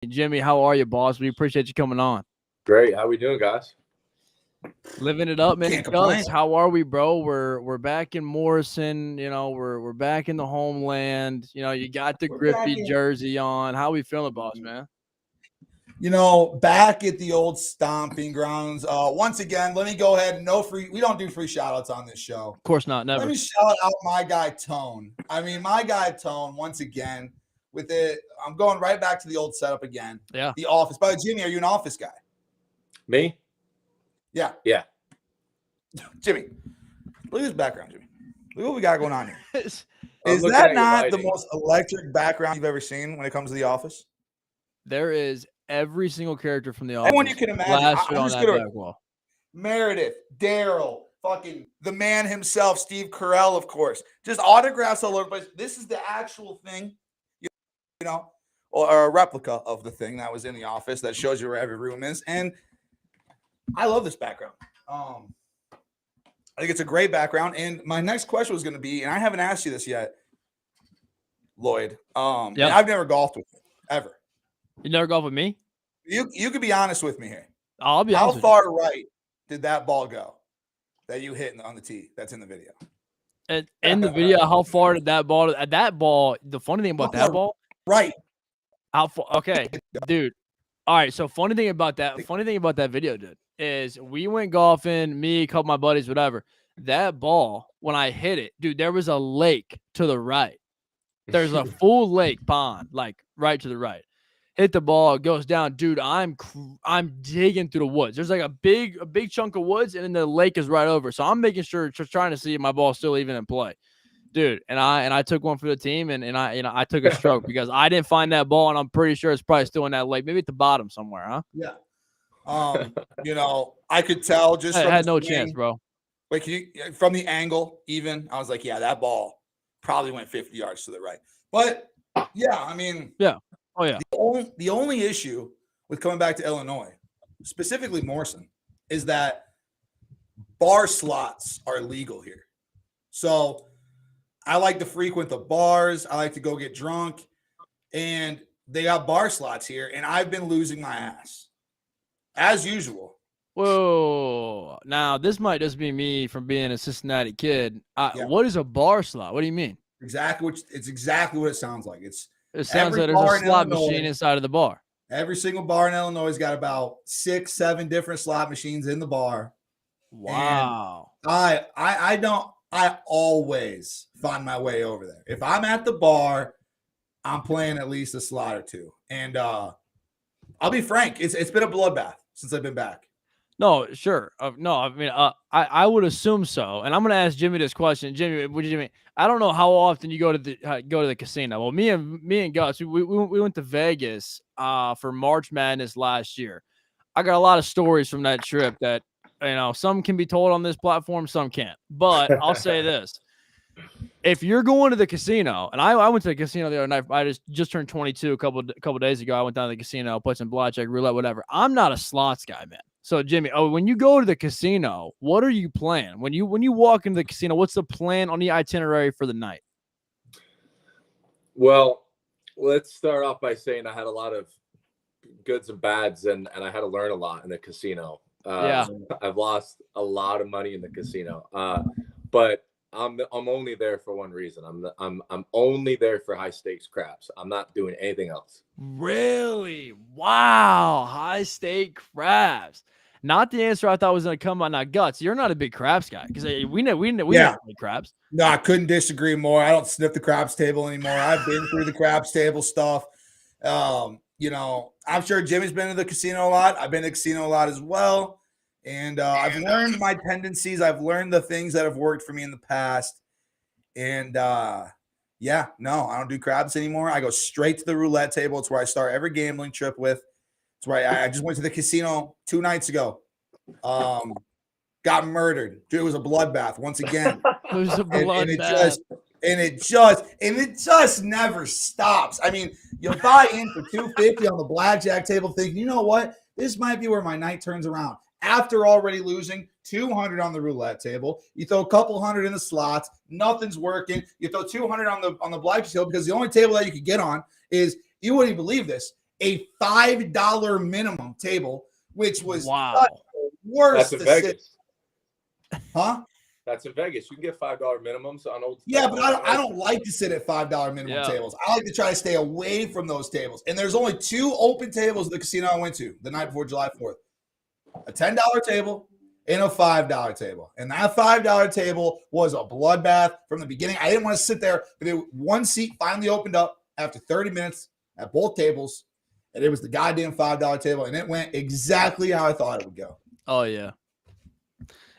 Jimmy, how are you, boss? We appreciate you coming on. Great. How we doing, guys? Living it up, man. Can't complain. Gus, how are we, bro? We're back in Morrison. We're back in the homeland. You got the Griffey jersey on. How we feeling, boss, man? Back at the old stomping grounds. Once again, let me go ahead. We don't do free shout outs on this show. Of course not, never. Let me shout out my guy Tone. My guy Tone, once again, with it. I'm going right back to the old setup again. Yeah. The office. By the way, Jimmy, are you an office guy? Me? Yeah. Yeah. Jimmy, look at this background, Jimmy. Look what we got going on here. Is looking that at your not the lighting. most electric background you've ever seen when it comes to The Office? There is every single character from the office. Everyone you can imagine. Plastered I'm on just that gonna- back wall. Meredith, Daryl, fucking the man himself, Steve Carell, of course. Just autographs all over the place. This is the actual thing, or a replica of the thing that was in the office that shows you where every room is. And I love this background. I think it's a great background. And my next question was going to be, and I haven't asked you this yet, Lloyd. And I've never golfed with you, ever. You never golf with me? You could be honest with me here. I'll be honest. How far right did that ball go that you hit on the tee? That's in the video. In the video, how far did that ball? The funny thing about that ball, right? How far? Okay, dude. All right. So funny thing about that video, dude, is we went golfing, me, a couple of my buddies, whatever. That ball, when I hit it, dude, there was a lake to the right. There's a full lake pond, like right to the right. Hit the ball, it goes down, dude. I'm digging through the woods. There's like a big chunk of woods, and then the lake is right over. So I'm making sure, just trying to see if my ball's still even in play, dude. And I took one for the team, and I took a stroke because I didn't find that ball, and I'm pretty sure it's probably still in that lake, maybe at the bottom somewhere, huh? Yeah. I could tell just I from had the no swing. chance, bro. Wait, from the angle, even I was like, yeah, that ball probably went 50 yards to the right. But yeah, yeah. Oh, yeah. The only issue with coming back to Illinois, specifically Morrison, is that bar slots are legal here. So I like to frequent the bars. I like to go get drunk. And they got bar slots here. And I've been losing my ass, as usual. Whoa. Now, this might just be me from being a Cincinnati kid. What is a bar slot? What do you mean? It's exactly what it sounds like. It sounds like there's a slot machine inside of the bar. Every single bar in Illinois has got about 6-7 different slot machines in the bar. Wow. And I always find my way over there. If I'm at the bar, I'm playing at least a slot or two. And I'll be frank, it's been a bloodbath since I've been back. No, sure. I would assume so. And I'm going to ask Jimmy this question. Jimmy, what do you mean? I don't know how often you go to the casino. Well, me and Gus, we went to Vegas for March Madness last year. I got a lot of stories from that trip that, some can be told on this platform, some can't. But I'll say this. If you're going to the casino, and I went to the casino the other night. I just turned 22 a couple days ago. I went down to the casino, played some blackjack, roulette, whatever. I'm not a slots guy, man. So Jimmy, when you go to the casino, what are you playing? When you walk into the casino, what's the plan on the itinerary for the night? Well, let's start off by saying I had a lot of goods and bads, and I had to learn a lot in the casino. I've lost a lot of money in the casino, but I'm only there for one reason. I'm only there for high stakes craps. I'm not doing anything else. Really? Wow, high stake craps. Not the answer I thought was going to come on. Now, Guts, you're not a big craps guy because we know craps. No, I couldn't disagree more. I don't sniff the craps table anymore. I've been through the craps table stuff. I'm sure Jimmy's been to the casino a lot. I've been to the casino a lot as well. And I've learned my tendencies. I've learned the things that have worked for me in the past. And I don't do craps anymore. I go straight to the roulette table. It's where I start every gambling trip with. It's where I just went to the casino 2 nights ago. Got murdered. Dude, it was a bloodbath once again. It was a bloodbath. And it just never stops. You buy in for $250 on the blackjack table, thinking, you know what? This might be where my night turns around. After already losing $200 on the roulette table, you throw a couple hundred in the slots, nothing's working. You throw $200 on the blackjack table because the only table that you could get on is, you wouldn't believe this, a $5 minimum table, which was wow. worse. That's in Vegas. Huh? That's in Vegas. You can get $5 minimums on old. Yeah, but I don't like to sit at $5 minimum tables. I like to try to stay away from those tables. And there's only 2 open tables at the casino I went to the night before July 4th. A $10 table and a $5 table. And that $5 table was a bloodbath from the beginning. I didn't want to sit there, but one seat finally opened up after 30 minutes at both tables. And it was the goddamn $5 table. And it went exactly how I thought it would go. Oh, yeah.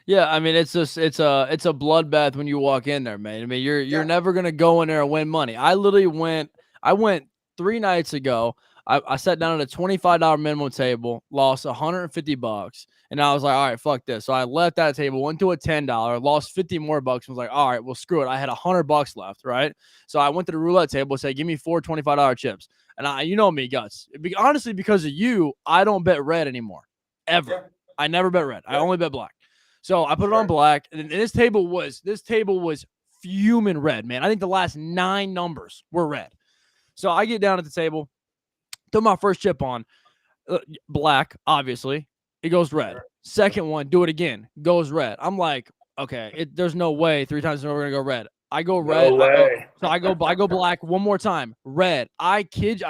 Yeah, I mean, it's a bloodbath when you walk in there, man. I mean, you're never gonna go in there and win money. I went 3 nights ago. I sat down at a $25 minimum table, lost $150, and I was like, all right, fuck this. So I left that table, went to a $10, lost 50 more bucks, and was like, all right, well, screw it. I had $100 left, right? So I went to the roulette table, said, give me 4 $25 chips. And you know me, Guts. Honestly, because of you, I don't bet red anymore, ever. Yeah. I never bet red. I only bet black. So I put it on black, and this table was fuming red, man. I think the last 9 numbers were red. So I get down at the table, throw my first chip on, black, obviously. It goes red. Second one, do it again, goes red. I'm like, okay, there's no way 3 times in a row we're gonna go red. I go red. I go black one more time, red. I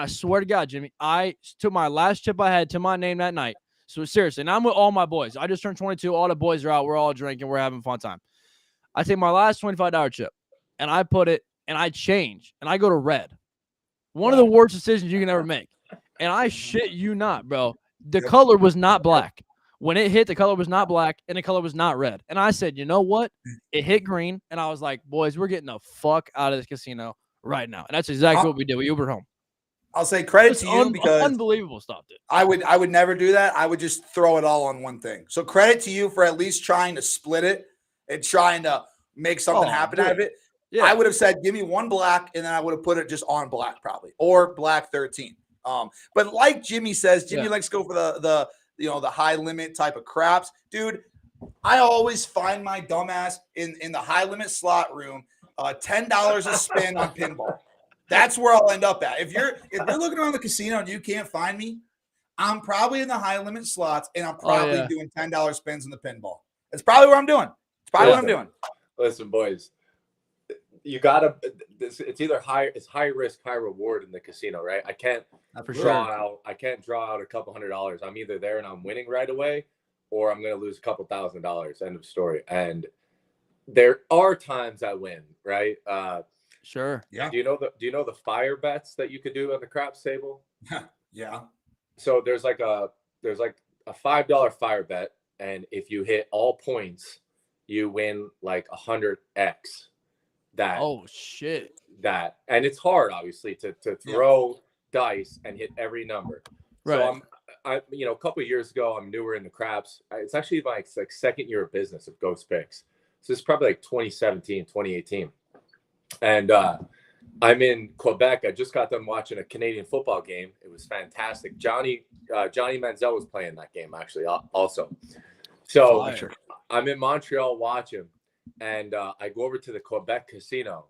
swear to God, Jimmy, I took my last chip I had to my name that night. So seriously, and I'm with all my boys. I just turned 22. All the boys are out. We're all drinking. We're having a fun time. I take my last $25 chip, and I put it, and I change, and I go to red. One of the worst decisions you can ever make. And I shit you not, bro. The color was not black. When it hit, the color was not black, and the color was not red. And I said, you know what? It hit green, and I was like, boys, we're getting the fuck out of this casino right now. And that's exactly what we did. We Ubered home. I'll say credit to you because unbelievable stuff, dude. I would never do that. I would just throw it all on one thing. So credit to you for at least trying to split it and trying to make something happen out of it. Yeah. I would have said, give me 1 black, and then I would have put it just on black probably, or black 13. But like Jimmy says, Jimmy likes to go for the high limit type of craps. Dude, I always find my dumbass in the high limit slot room, $10 a spin on pinball. That's where I'll end up at. If you're looking around the casino and you can't find me, I'm probably in the high limit slots, and I'm probably doing $10 spins in the pinball. That's probably what I'm doing. It's probably what I'm doing. Listen, boys, you gotta. It's either it's high risk, high reward in the casino, right? I can't draw out a couple $100. I'm either there and I'm winning right away, or I'm gonna lose a couple $1,000. End of story. And there are times I win, right? Sure. Yeah. Do you know the fire bets that you could do on the craps table? Yeah. So there's like a $5 fire bet, and if you hit all points, you win like 100x. That. Oh shit. That, and it's hard, obviously, to throw dice and hit every number. Right. So I a couple of years ago, I'm newer in the craps. It's actually my second year of business of Ghost Picks. So it's probably like 2017, 2018. And I'm in Quebec. I just got done watching a Canadian football game. It was fantastic. Johnny Manziel was playing that game, actually, also. So I'm in Montreal watching, and I go over to the Quebec casino,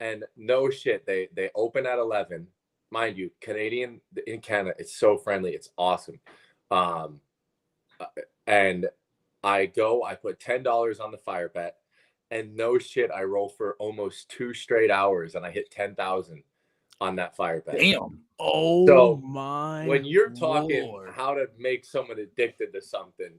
and no shit, they open at 11. Mind you, Canadian in Canada, it's so friendly. It's awesome. And I put $10 on the fire bet. And no shit, I roll for almost 2 straight hours, and I hit 10,000 on that fire bet. Damn! Oh, so my! When you're talking Lord. How to make someone addicted to something,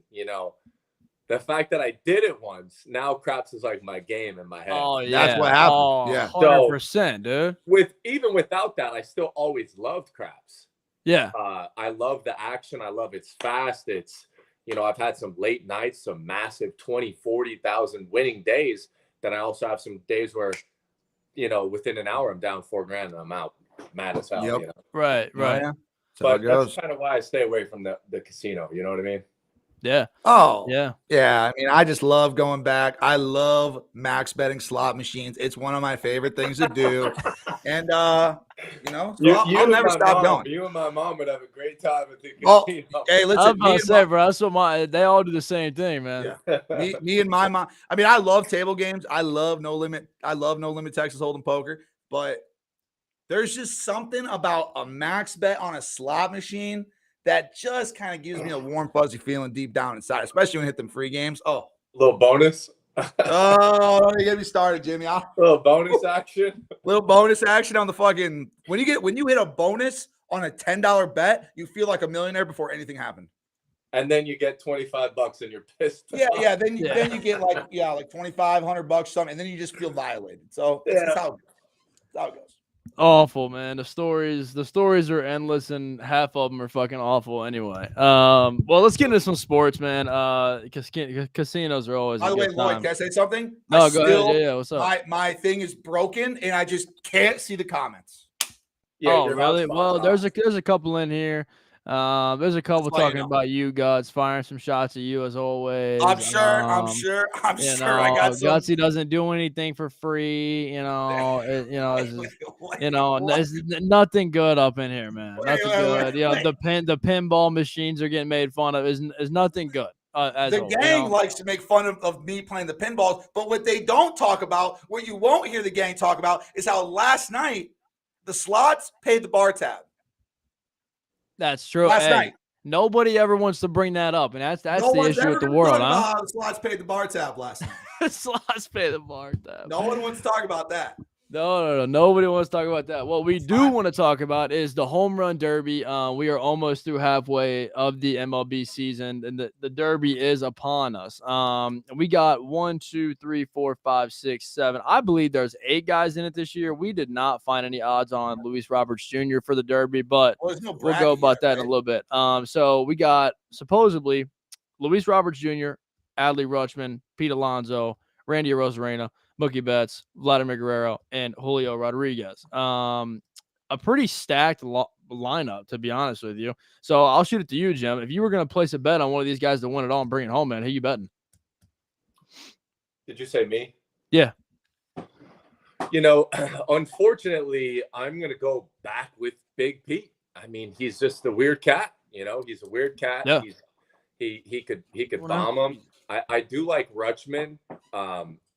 the fact that I did it once, now craps is like my game in my head. Oh yeah, that's what happened. Oh, yeah, 100%, dude. Even without that, I still always loved craps. Yeah, I love the action. I love it's fast. It's I've had some late nights, some massive 20, 40,000 winning days. Then I also have some days where, within an hour I'm down $4,000 and I'm out mad as hell. Yep. Right. Yeah. But that's kind of why I stay away from the casino. You know what I mean? Yeah. Oh, yeah. Yeah. I mean, I just love going back. I love max betting slot machines. It's one of my favorite things to do. And, I'll never stop going. You and my mom would have a great time at the casino. Oh, hey, listen. I'm about to say, bro, that's what they all do the same thing, man. Yeah. me and my mom. I mean, I love table games. I love no limit. I love no limit Texas Hold'em poker. But There's just something about a max bet on a slot machine that just kind of gives me a warm, fuzzy feeling deep down inside, especially when you hit them free games. Oh, little bonus. Oh, don't get me started, Jimmy. Little bonus action. Little bonus action on the fucking when you hit a bonus on a $10 bet, you feel like a millionaire before anything happened. And then you get $25 and you're pissed. Yeah. Then you get like $2,500 something, and then you just feel violated. So that's how it goes. Awful, man. The stories are endless, and half of them are fucking awful. Anyway, well, let's get into some sports, man. Because casinos are always. By the way, good Lloyd, time. can I say something? No, go ahead. Yeah, what's up? My thing is broken, and I just can't see the comments. Yeah, oh, really? Well, there's a couple in here. There's a couple talking about you, Guts, firing some shots at you as always. I'm sure. I got some. Gutsy doesn't do anything for free. There's nothing good up in here, man. Nothing good. The pinball machines are getting made fun of. Is nothing good. The gang likes to make fun of me playing the pinballs, but what they don't talk about, what you won't hear the gang talk about, is how last night the slots paid the bar tab. That's true. Last night. Nobody ever wants to bring that up, and that's the issue with the world, huh? The slots paid the bar tab last night. Slots pay the bar tab. No one wants to talk about that. No. Nobody wants to talk about that. What we do want to talk about is the home run derby. We are almost through halfway of the MLB season, and the derby is upon us. We got 1, 2, 3, 4, 5, 6, 7. I believe there's 8 guys in it this year. We did not find any odds on Luis Roberts Jr. for the derby, but we'll go about that in a little bit. So we got supposedly Luis Roberts Jr., Adley Rutschman, Pete Alonso, Randy Arozarena, Mookie Betts, Vladimir Guerrero, and Julio Rodriguez. A pretty stacked lineup, to be honest with you. So I'll shoot it to you, Jim. If you were going to place a bet on one of these guys to win it all and bring it home, man, who you betting? Did you say me? Yeah. Unfortunately, I'm going to go back with Big Pete. I mean, he's just a weird cat. He's a weird cat. Yeah. He could bomb him. I do like Rutschman.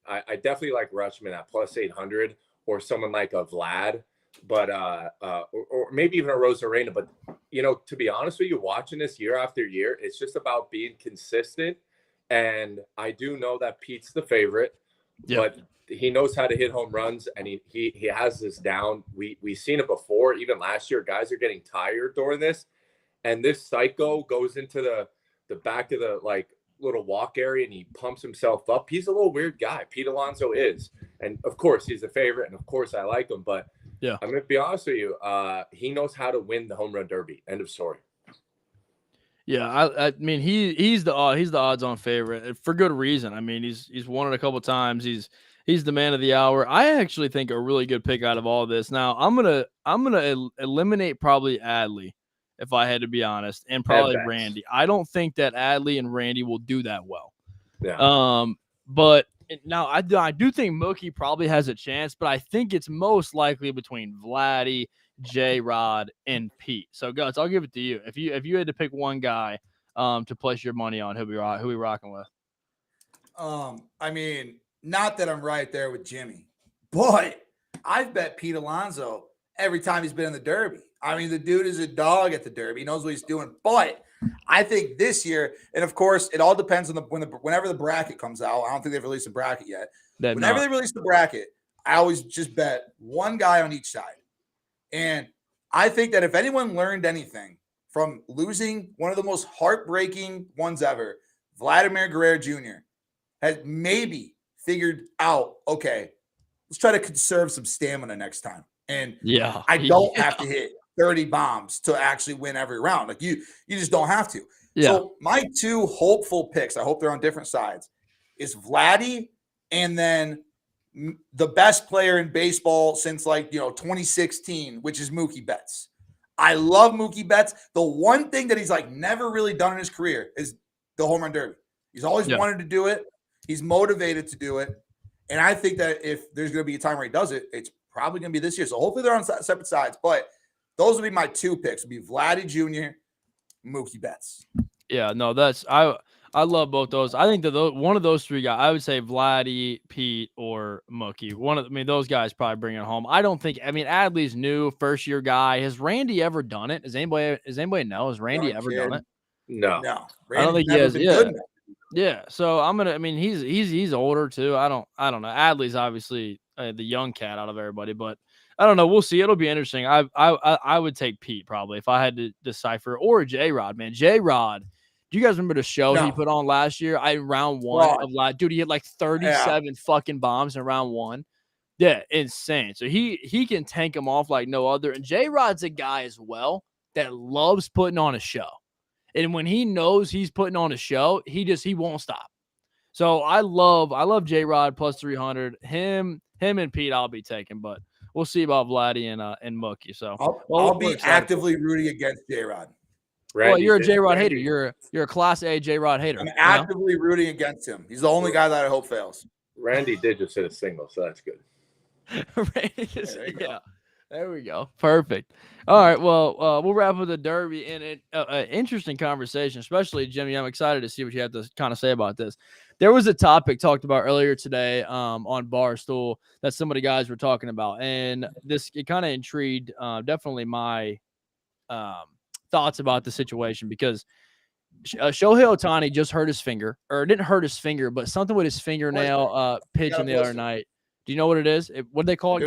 I definitely like Rutschman at plus 800, or someone like a Vlad, but or maybe even a Rosarena. But to be honest with you, watching this year after year, it's just about being consistent. And I do know that Pete's the favorite, but he knows how to hit home runs, and he has this down. We've seen it before, even last year. Guys are getting tired during this, and this psycho goes into the back of the little walk area and he pumps himself up. He's a little weird guy. Pete Alonso is, and of course he's a favorite, and of course I like him, but I'm gonna be honest with you, he knows how to win the home run derby. End of story. I mean he's the odds-on favorite for good reason. I mean he's won it a couple times. He's the man of the hour. I actually think a really good pick out of all this. Now I'm gonna eliminate probably Adley, if I had to be honest, and probably Randy. I don't think that Adley and Randy will do that well. Yeah. But now I do think Mookie probably has a chance, but I think it's most likely between Vladdy, J-Rod, and Pete. So, Guts, I'll give it to you. If you had to pick one guy to place your money on, who we rocking with? I mean, not that I'm right there with Jimmy, but I've bet Pete Alonso every time he's been in the Derby. I mean, the dude is a dog at the Derby. He knows what he's doing. But I think this year, and of course, it all depends on whenever the bracket comes out. I don't think they've released the bracket yet. Whenever they release the bracket, I always just bet one guy on each side. And I think that if anyone learned anything from losing one of the most heartbreaking ones ever, Vladimir Guerrero Jr. has maybe figured out, okay, let's try to conserve some stamina next time. And I don't have to hit 30 bombs to actually win every round. Like you just don't have to. Yeah. So my 2 hopeful picks, I hope they're on different sides, is Vladdy and then the best player in baseball since 2016, which is Mookie Betts. I love Mookie Betts. The one thing that he's never really done in his career is the home run derby. He's always wanted to do it. He's motivated to do it. And I think that if there's going to be a time where he does it, it's probably going to be this year. So hopefully they're on separate sides. But those would be my 2 picks. Would be Vladdy Jr., Mookie Betts. Yeah, no, I love both those. I think that one of those three guys, I would say Vladdy, Pete, or Mookie. Those guys probably bring it home. I don't think. I mean, Adley's new, first year guy. Has Randy ever done it? Does anybody know? Has Randy ever done it? No. No. I don't think he has. Been Yeah. good enough. Yeah. So he's older too. I don't know. Adley's obviously the young cat out of everybody, but I don't know. We'll see. It'll be interesting. I would take Pete probably if I had to decipher, or J-Rod, man. J-Rod. Do you guys remember the show he put on last year? Round one of last, dude, he had like 37 fucking bombs in round one. Yeah, insane. So he can tank him off like no other. And J-Rod's a guy as well that loves putting on a show. And when he knows he's putting on a show, he won't stop. So I love J-Rod plus 300. Him and Pete I'll be taking, but we'll see about Vladdy and Mookie. So I'll be actively rooting against J-Rod. Well, you're a J-Rod hater. You're a class A J-Rod hater. I'm actively rooting against him. He's the only guy that I hope fails. Randy did just hit a single, so that's good. There we go. Perfect. All right. Well, we'll wrap up the Derby and an interesting conversation, especially Jimmy. I'm excited to see what you have to kind of say about this. There was a topic talked about earlier today on Barstool that some of the guys were talking about, and it kind of intrigued definitely my thoughts about the situation because Shohei Ohtani just hurt his finger, or didn't hurt his finger, but something with his fingernail pitching the other night. Do you know what it is? What did they call it?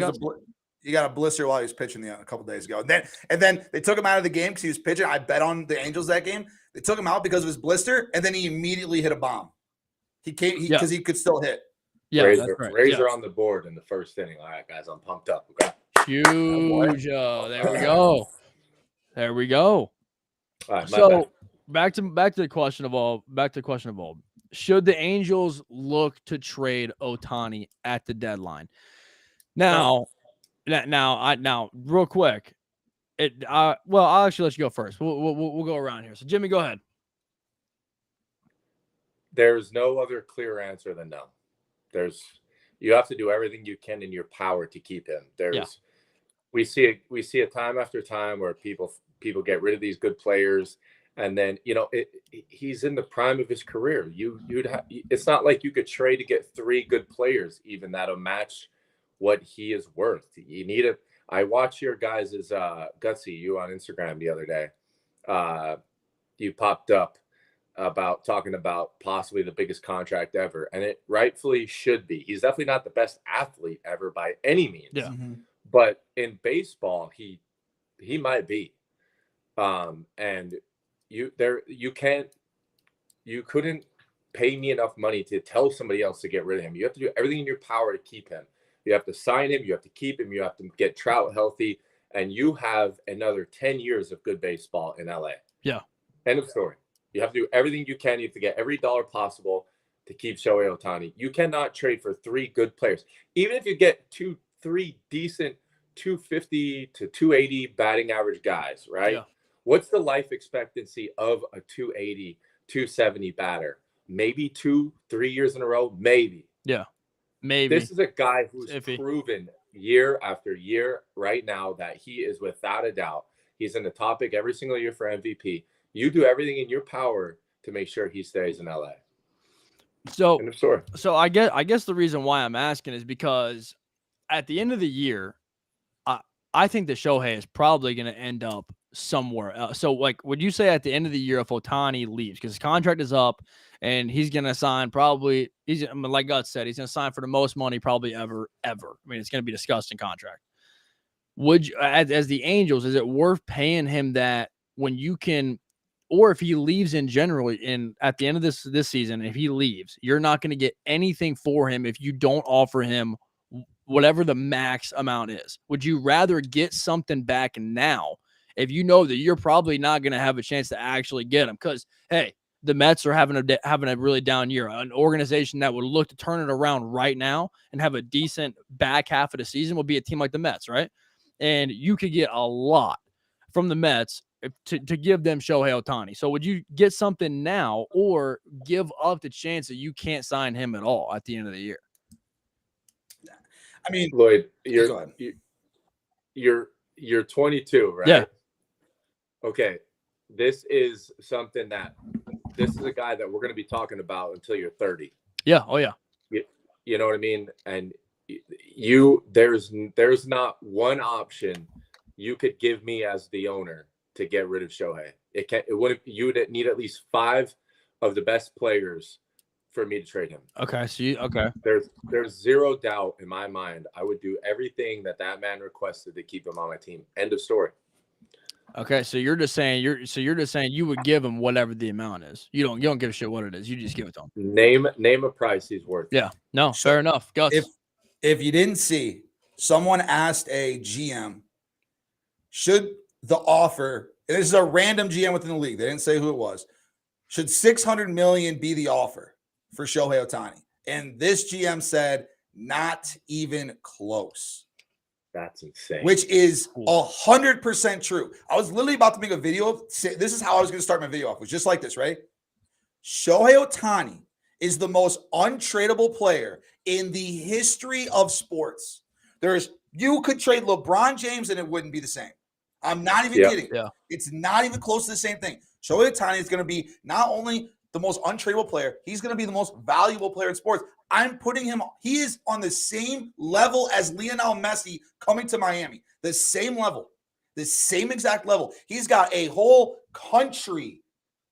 He got a blister while he was pitching a couple days ago. And then they took him out of the game because he was pitching. I bet on the Angels that game. They took him out because of his blister, and then he immediately hit a bomb. Because he could still hit. Yeah, Razor on the board in the first inning. All right, guys, I'm pumped up. Okay. Huge. There we go. There we go. All right, so back to the question of all. Should the Angels look to trade Ohtani at the deadline? Now, real quick. I'll actually let you go first. We'll go around here. So, Jimmy, go ahead. There's no other clear answer than no. You have to do everything you can in your power to keep him. We see it time after time where people get rid of these good players, and then he's in the prime of his career. It's not like you could trade to get 3 good players even that'll match what he is worth. You need it. I watched your guys' Gutsy, you on Instagram the other day. You popped up about talking about possibly the biggest contract ever, and it rightfully should be. He's definitely not the best athlete ever by any means. Yeah. But in baseball, he might be. And you couldn't pay me enough money to tell somebody else to get rid of him. You have to do everything in your power to keep him. You have to sign him. You have to keep him. You have to get Trout healthy. And you have another 10 years of good baseball in LA. Yeah. End of story. You have to do everything you can. You have to get every dollar possible to keep Shohei Ohtani. You cannot trade for 3 good players. Even if you get 2-3 decent 250 to 280 batting average guys, right? Yeah. What's the life expectancy of a 280, 270 batter? Maybe 2-3 years in a row? Maybe. Yeah. Maybe. This is a guy who's proven year after year right now that he is without a doubt. He's in the top pick every single year for MVP. You do everything in your power to make sure he stays in LA. So I guess the reason why I'm asking is because at the end of the year, I think that Shohei is probably going to end up somewhere else. So, would you say at the end of the year if Ohtani leaves, because his contract is up and he's going to sign like Guts said, he's going to sign for the most money probably ever. I mean, it's going to be a disgusting contract. Would you, as the Angels, is it worth paying him that when you can, or if he leaves in general at the end of this season, if he leaves, you're not going to get anything for him if you don't offer him whatever the max amount is? Would you rather get something back now if you know that you're probably not going to have a chance to actually get him? Because, hey, the Mets are having a really down year. An organization that would look to turn it around right now and have a decent back half of the season would be a team like the Mets, right? And you could get a lot from the Mets to give them Shohei Ohtani. So would you get something now or give up the chance that you can't sign him at all at the end of the year? I mean, Lloyd, you're 22, right? Yeah. Okay. This is something that this is a guy that we're going to be talking about until you're 30. Yeah. Oh yeah. You know what I mean? And there's not one option you could give me as the owner to get rid of Shohei. You would need at least 5 of the best players for me to trade him. Okay. There's zero doubt in my mind. I would do everything that man requested to keep him on my team. End of story. Okay. So you're just saying you would give him whatever the amount is. You don't give a shit what it is. You just give it to him. Name a price he's worth. Yeah. No. So fair enough. Guts. If you didn't see, someone asked a GM, should the offer, and this is a random GM within the league, they didn't say who it was, should $600 million be the offer for Shohei Ohtani? And this GM said, not even close. That's insane. Which is 100% true. I was literally about to make a video. This is how I was going to start my video off. It was just like this, right? Shohei Ohtani is the most untradeable player in the history of sports. You could trade LeBron James and it wouldn't be the same. I'm not even kidding. Yeah. It's not even close to the same thing. Shohei Ohtani is going to be not only the most untradeable player, he's going to be the most valuable player in sports. I'm putting him, he is on the same level as Lionel Messi coming to Miami. The same level, the same exact level. He's got a whole country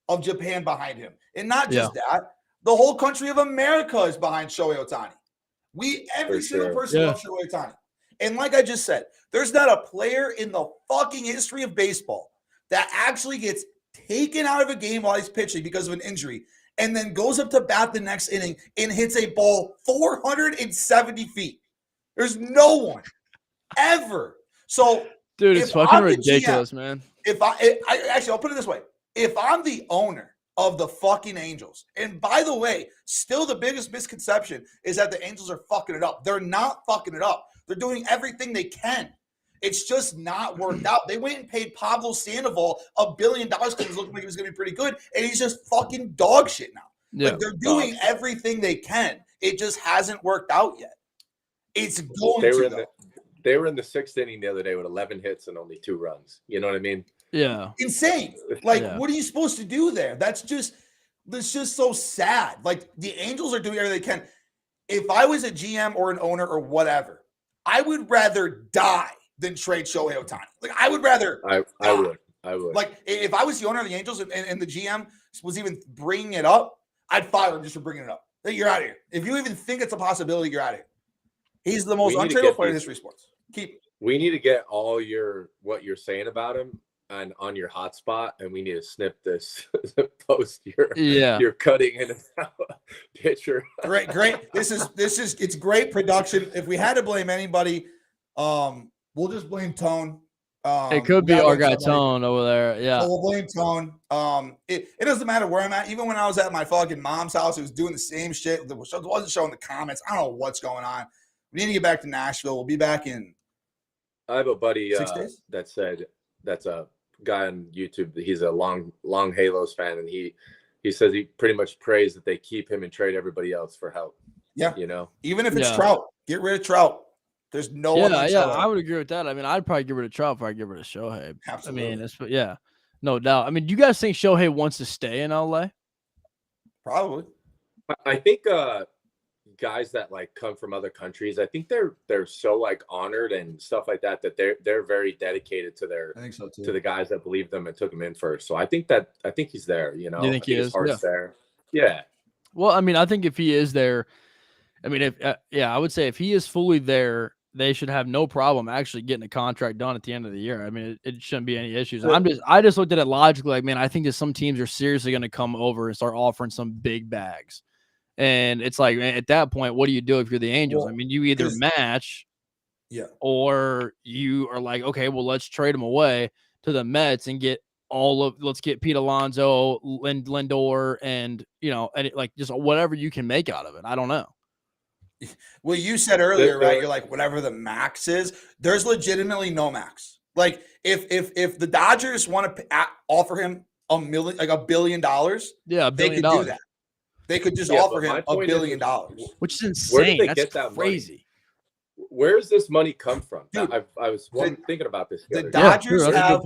of Japan behind him. And not just that, the whole country of America is behind Shohei Ohtani. Every single person loves Shohei Ohtani. And like I just said, there's not a player in the fucking history of baseball that actually gets taken out of a game while he's pitching because of an injury and then goes up to bat the next inning and hits a ball 470 feet. There's no one ever. So, dude, it's fucking ridiculous, man. I'll put it this way. If I'm the owner of the fucking Angels, and by the way, still the biggest misconception is that the Angels are fucking it up. They're not fucking it up. They're doing everything they can. It's just not worked out. They went and paid Pablo Sandoval $1 billion because it was looking like he was going to be pretty good, and he's just fucking dog shit now. Yeah, like they're doing everything they can. It just hasn't worked out yet. It's going to. They were in the 6th inning the other day with 11 hits and only 2 runs. You know what I mean? Yeah. Insane. Like, what are you supposed to do there? That's just so sad. Like, the Angels are doing everything they can. If I was a GM or an owner or whatever, I would rather die than trade Shohei Ohtani. Like, I would rather. I would. Like, if I was the owner of the Angels and the GM was even bringing it up, I'd fire him just for bringing it up. Like, you're out of here. If you even think it's a possibility, you're out of here. He's the most untradeable player in history of sports. We need to get all what you're saying about him and on your hotspot, and we need to snip this post you're cutting in and out picture. Great. It's great production. If we had to blame anybody, we'll just blame Tone. It could be our guy Tone over there. Yeah. So we'll blame Tone. It doesn't matter where I'm at. Even when I was at my fucking mom's house, it was doing the same shit. It wasn't showing the comments. I don't know what's going on. We need to get back to Nashville. We'll be back in. I have a buddy 6 days? that's a guy on YouTube. He's a long Halos fan, and he says he pretty much prays that they keep him and trade everybody else for help. Yeah, even if it's Yeah. Trout, get rid of Trout. There's no one. Yeah, I would agree with that. I mean, I'd probably get rid of Trout before I get rid of Shohei. Absolutely. I mean, no doubt. I mean, do you guys think Shohei wants to stay in LA? Probably. I think guys that like come from other countries, I think they're so like honored and stuff like that they're very dedicated to I think so too. to the guys that believed them and took him in first. So I think he's there. You know, You think he is? His heart's there. Yeah. Well, I mean, I think if he is there, I mean, I would say if he is fully there, they should have no problem actually getting a contract done at the end of the year. I mean, it shouldn't be any issues. I just looked at it logically. Like, man, I think that some teams are seriously going to come over and start offering some big bags. And it's like, at that point, what do you do if you're the Angels? Well, I mean, you either match, or you are like, okay, well, let's trade him away to the Mets and get let's get Pete Alonso, Lindor, and just whatever you can make out of it. I don't know. Well, you said earlier, right? You're like, whatever the max is, there's legitimately no max. Like, if the Dodgers want to offer him $1 billion, they could do that. They could just offer him $1 billion, which is insane. Where did they That's get that crazy. Money? Where does this money come from? Dude, I was thinking about this. The Dodgers have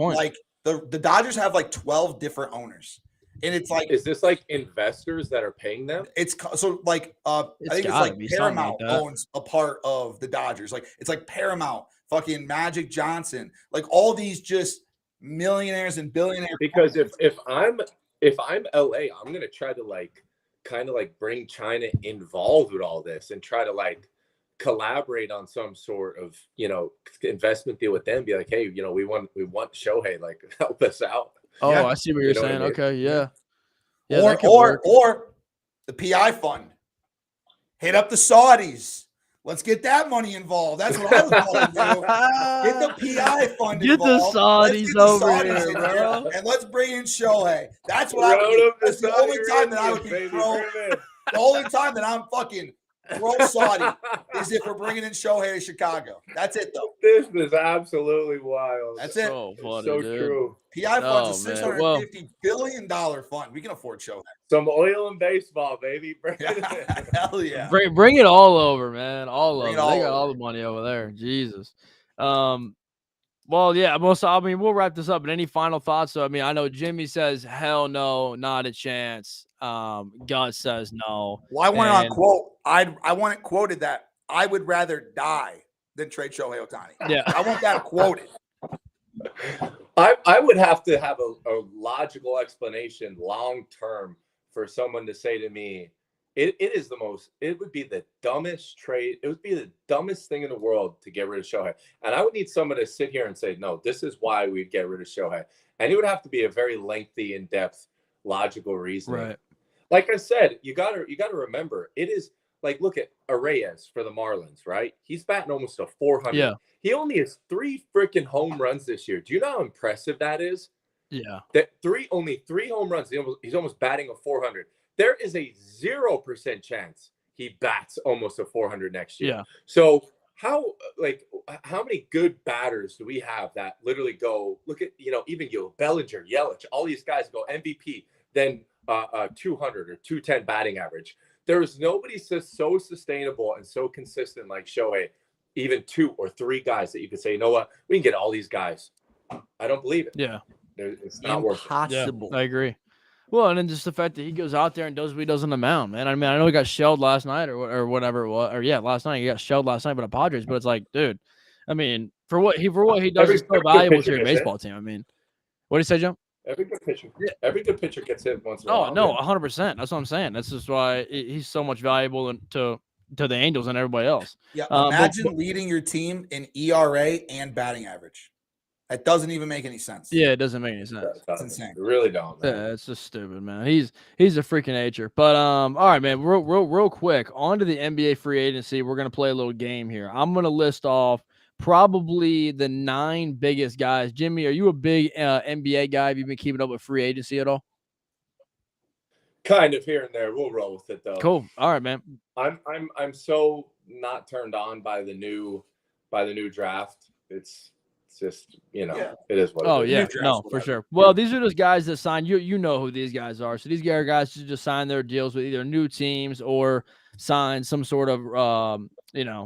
the Dodgers have like 12 different owners, And it's like, is this like investors that are paying them? It's so like I think it's like Paramount owns a part of the Dodgers. Like it's like Paramount, fucking Magic Johnson, like all these just millionaires and billionaires. Because if I'm LA, I'm gonna try to like kind of like bring China involved with all this and try to like collaborate on some sort of, you know, investment deal with them. Be like, hey, you know, we want Shohei, like help us out. Oh, yeah. I see what you're saying. I mean? Okay, yeah. Yeah, or the PI fund. Hit up the Saudis. Let's get that money involved. That's what I was going to do. Get the PI fund involved. The Saudis over here, bro. And let's bring in Shohei. That's what I would do. That's the only time that I would be pro. The only time that I'm fucking pro Saudi is if we're bringing in Shohei to Chicago. That's it, though. This is absolutely wild. That's it. So funny, so dude. true. PI fund's a $650 billion fund. We can afford Shohei. Some oil and baseball, baby. Hell yeah. Bring it all over, man. All of it. They got all the money over there. Jesus. Well, yeah. I mean, we'll wrap this up. But any final thoughts? So, I mean, I know Jimmy says, "Hell no, not a chance." Gus says no. Well, I want it on quote. I want it quoted that I would rather die than trade Shohei Ohtani. Yeah, I want that quoted. I would have to have a logical explanation long term for someone to say to me, it would be the dumbest trade. It would be the dumbest thing in the world to get rid of Shohei. And I would need someone to sit here and say, no, this is why we'd get rid of Shohei. And it would have to be a very lengthy, in-depth, logical reasoning. Right. Like I said, you gotta remember, it is like, look at Arraez for the Marlins, right? He's batting almost a 400. Yeah. He only has 3 freaking home runs this year. Do you know how impressive that is? Yeah. That only 3 home runs. He's almost batting a 400. There is a 0% chance he bats almost a 400 next year. Yeah. So how many good batters do we have that literally go, look at, you know, even Bellinger, Yelich, all these guys go MVP, then 200 or 210 batting average. There is nobody so sustainable and so consistent like Shohei, even 2 or 3 guys that you could say, you know what, we can get all these guys. I don't believe it. Yeah. It's not impossible. Yeah, I agree. Well, and then just the fact that he goes out there and does what he does on the mound, man. I mean, I know he got shelled last night or whatever it was, or yeah, last night he got shelled last night by the Padres, but it's like, dude, I mean, for what he does is so valuable to your baseball team. I mean, what did you say, Jim? Every good pitcher gets hit once in a while. Oh no, 100%. That's what I'm saying. That's just why he's so much valuable to the Angels and everybody else. Yeah, imagine leading your team in ERA and batting average. That doesn't even make any sense. Yeah, it doesn't make any sense. It's insane. It really don't. Man. Yeah, it's just stupid, man. He's a freaking nature. But all right, man. Real quick, on to the NBA free agency. We're gonna play a little game here. I'm gonna list off probably the 9 biggest guys. Jimmy, are you a big NBA guy? Have you been keeping up with free agency at all? Kind of here and there. We'll roll with it though. Cool. All right, man. I'm so not turned on by the new draft. It's just, you know, It is what it is. Yeah. No, for sure. Well, these are just guys that signed. You know who these guys are. So these guys just sign their deals with either new teams or sign some sort of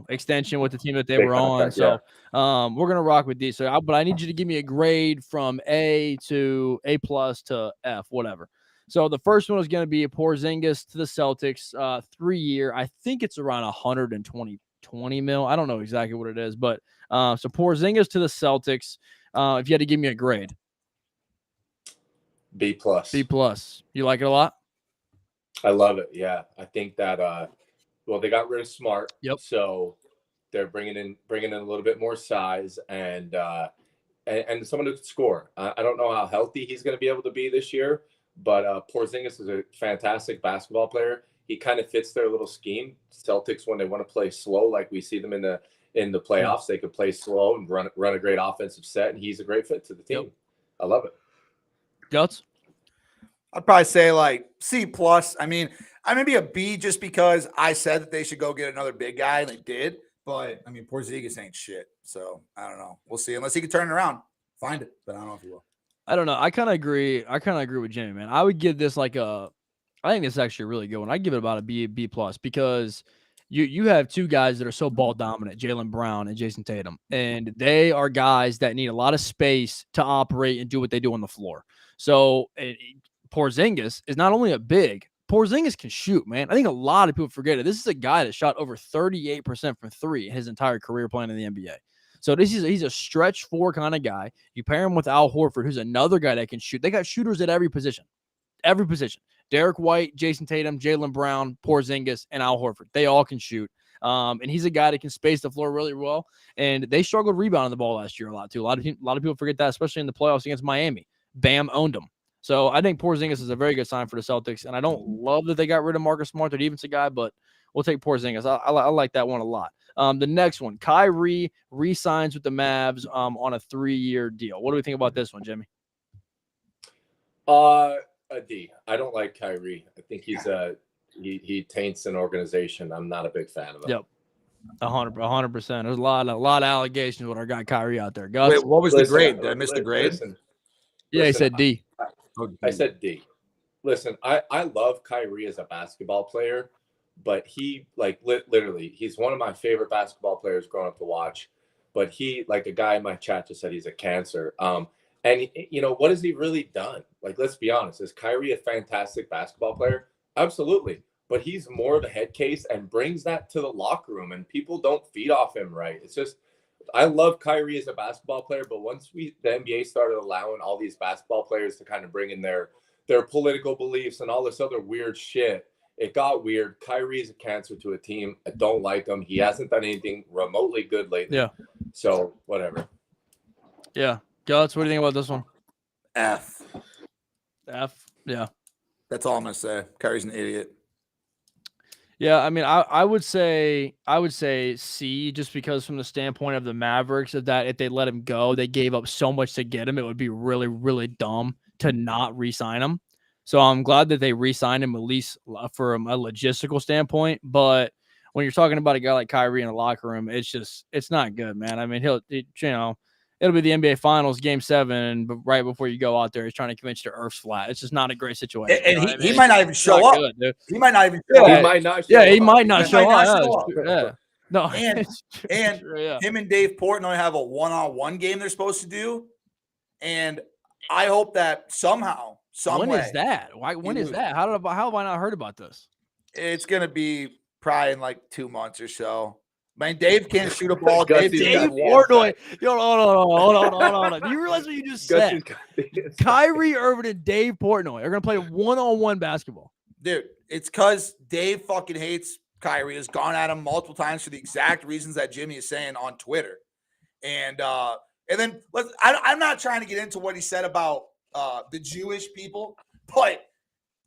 extension with the team that they were on. So we're gonna rock with these. But I need you to give me a grade from A to A+ to F, whatever. So the first one is going to be a Porzingis to the Celtics, 3-year. I think it's around 120 mil. I don't know exactly what it is, but so Porzingis to the Celtics. If you had to give me a grade, B+. B+. You like it a lot? I love it. Yeah, I think that. Well, they got rid of Smart. Yep. So they're bringing in a little bit more size and someone who could score. I don't know how healthy he's going to be able to be this year, but Porzingis is a fantastic basketball player. He kind of fits their little scheme. Celtics, when they want to play slow, like we see them in the playoffs, they could play slow and run a great offensive set, and he's a great fit to the team. Yep. I love it. Guts? I'd probably say like C+. I mean, I may be a B just because I said that they should go get another big guy, and they did. But I mean, Porzingis ain't shit. So I don't know. We'll see. Unless he can turn it around, find it. But I don't know if he will. I don't know. I kind of agree. With Jimmy, man. I would give this like I think this is actually a really good one. I'd give it about a B+ because you have 2 guys that are so ball dominant, Jaylen Brown and Jason Tatum, and they are guys that need a lot of space to operate and do what they do on the floor. So Porzingis is not only a big, Porzingis can shoot, man. I think a lot of people forget it. This is a guy that shot over 38% from three in his entire career playing in the NBA. So he's a stretch four kind of guy. You pair him with Al Horford, who's another guy that can shoot. They got shooters at every position. Every position. Derek White, Jason Tatum, Jaylen Brown, Porzingis, and Al Horford. They all can shoot. And he's a guy that can space the floor really well. And they struggled rebounding the ball last year a lot, too. A lot of people forget that, especially in the playoffs against Miami. Bam owned them. So I think Porzingis is a very good sign for the Celtics. And I don't love that they got rid of Marcus Smart, their defensive guy, but we'll take Porzingis. I like that one a lot. The next one, Kyrie re-signs with the Mavs on a 3-year deal. What do we think about this one, Jimmy? A D. I don't like Kyrie. I think he taints an organization. I'm not a big fan of him. Yep. 100%. There's a lot of allegations with our guy Kyrie out there. Gus? Wait, what was the grade? Did I miss the grade? Yeah, he said D. I said D. Listen, I love Kyrie as a basketball player, but he literally, he's one of my favorite basketball players growing up to watch. But he, like a guy in my chat just said, he's a cancer. And what has he really done? Like, let's be honest. Is Kyrie a fantastic basketball player? Absolutely. But he's more of a head case and brings that to the locker room, and people don't feed off him right. It's just, I love Kyrie as a basketball player, but once the NBA started allowing all these basketball players to kind of bring in their political beliefs and all this other weird shit, it got weird. Kyrie is a cancer to a team. I don't like him. He hasn't done anything remotely good lately. Yeah. So whatever. Yeah. Guts, what do you think about this one? F. Yeah. That's all I'm gonna say. Kyrie's an idiot. Yeah, I mean, I would say C, just because from the standpoint of the Mavericks, of that if they let him go, they gave up so much to get him. It would be really, really dumb to not re-sign him. So I'm glad that they re-signed him, at least from a logistical standpoint. But when you're talking about a guy like Kyrie in the locker room, it's not good, man. I mean, it'll be the NBA Finals, Game 7, but right before you go out there, he's trying to convince you the Earth's flat. It's just not a great situation. And he might not even show up. Good, he might not even show up. He might not show up. Yeah, he might not show up. Yeah. No, and him and Dave Portnoy have a one-on-one game they're supposed to do, and I hope that somehow, when is that? When is that? How have I not heard about this? It's gonna be probably in like 2 months or so. Man, Dave can't shoot a ball. Dave Portnoy. Yo, hold on. Do you realize what you just said? Kyrie Irving and Dave Portnoy are going to play one-on-one basketball. Dude, it's because Dave fucking hates Kyrie, has gone at him multiple times for the exact reasons that Jimmy is saying on Twitter. And then I'm not trying to get into what he said about the Jewish people, but